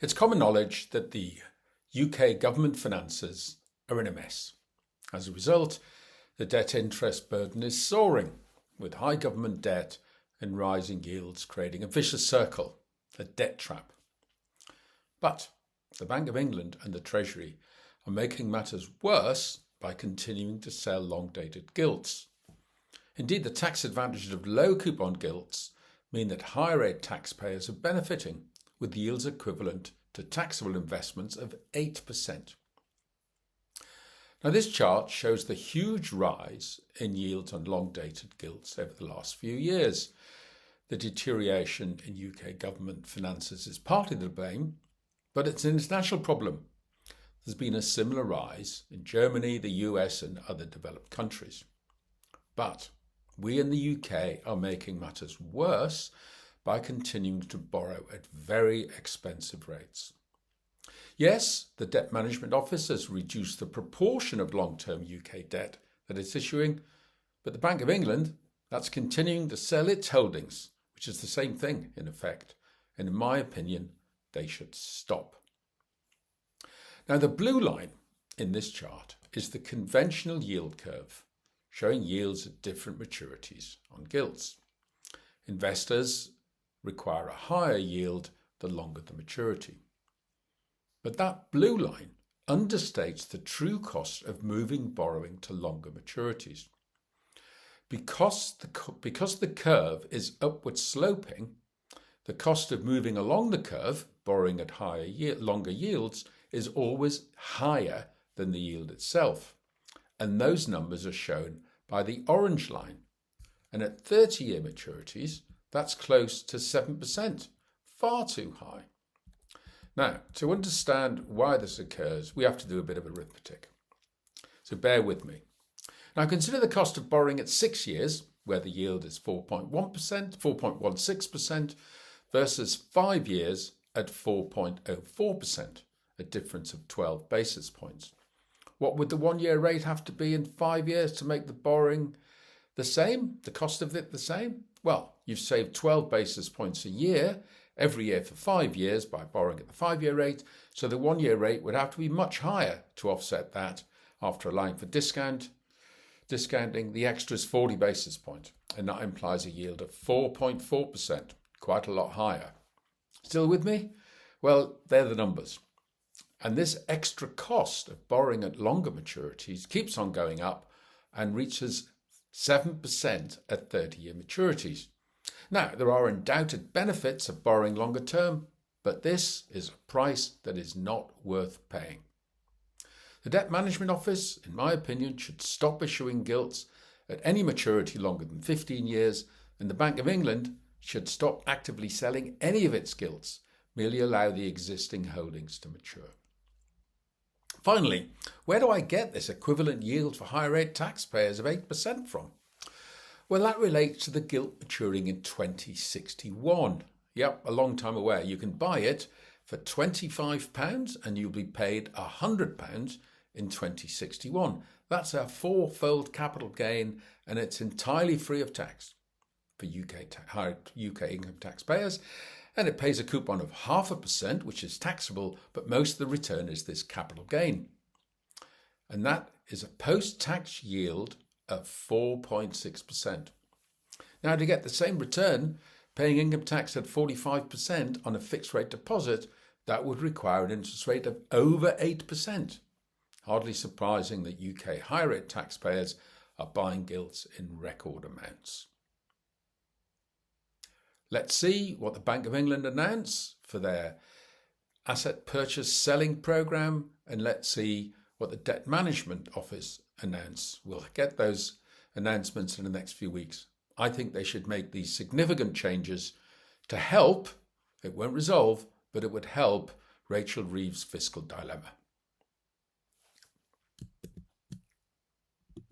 It's common knowledge that the UK government finances are in a mess. As a result, the debt interest burden is soaring, with high government debt and rising yields creating a vicious circle, a debt trap. But the Bank of England and the Treasury are making matters worse by continuing to sell long-dated gilts. Indeed, the tax advantages of low-coupon gilts mean that higher-rate taxpayers are benefiting, with yields equivalent to taxable investments of 8%. Now, this chart shows the huge rise in yields on long-dated gilts over the last few years. The deterioration in UK government finances is partly to blame, but it's an international problem. There's been a similar rise in Germany, the US, and other developed countries. But we in the UK are making matters worse by continuing to borrow at very expensive rates. Yes, the Debt Management Office has reduced the proportion of long-term UK debt that it's issuing, but the Bank of England, that's continuing to sell its holdings, which is the same thing in effect, and in my opinion, they should stop. Now, the blue line in this chart is the conventional yield curve, showing yields at different maturities on gilts. Investors require a higher yield the longer the maturity. But that blue line understates the true cost of moving borrowing to longer maturities. Because the curve is upward sloping, the cost of moving along the curve, borrowing at longer yields, is always higher than the yield itself. And those numbers are shown by the orange line. And at 30-year maturities, that's close to 7%, far too high. Now, to understand why this occurs, we have to do a bit of arithmetic. So bear with me. Now, consider the cost of borrowing at 6 years, where the yield is 4.16%, versus 5 years at 4.04%, a difference of 12 basis points. What would the 1-year rate have to be in 5 years to make the borrowing the same, the cost of it the same? Well, you've saved 12 basis points a year, every year for 5 years by borrowing at the 5-year rate, so the 1-year rate would have to be much higher to offset that. After allowing for discounting, the extra is 40 basis points, and that implies a yield of 4.4%, quite a lot higher. Still with me? Well, they're the numbers. And this extra cost of borrowing at longer maturities keeps on going up and reaches 7% at 30-year maturities. Now, there are undoubted benefits of borrowing longer term, but this is a price that is not worth paying. The Debt Management Office, in my opinion, should stop issuing gilts at any maturity longer than 15 years, and the Bank of England should stop actively selling any of its gilts, merely allow the existing holdings to mature. Finally, where do I get this equivalent yield for higher rate taxpayers of 8% from? Well, that relates to the gilt maturing in 2061. Yep, a long time away. You can buy it for £25 and you'll be paid £100 in 2061. That's a 4-fold capital gain, and it's entirely free of tax for UK income taxpayers. And it pays a coupon of 0.5%, which is taxable, but most of the return is this capital gain. And that is a post-tax yield of 4.6%. Now, to get the same return, paying income tax at 45% on a fixed rate deposit, that would require an interest rate of over 8%. Hardly surprising that UK higher rate taxpayers are buying gilts in record amounts. Let's see what the Bank of England announce for their asset purchase selling programme, and let's see what the Debt Management Office announce. We'll get those announcements in the next few weeks. I think they should make these significant changes to help, it won't resolve, but it would help Rachel Reeves' fiscal dilemma.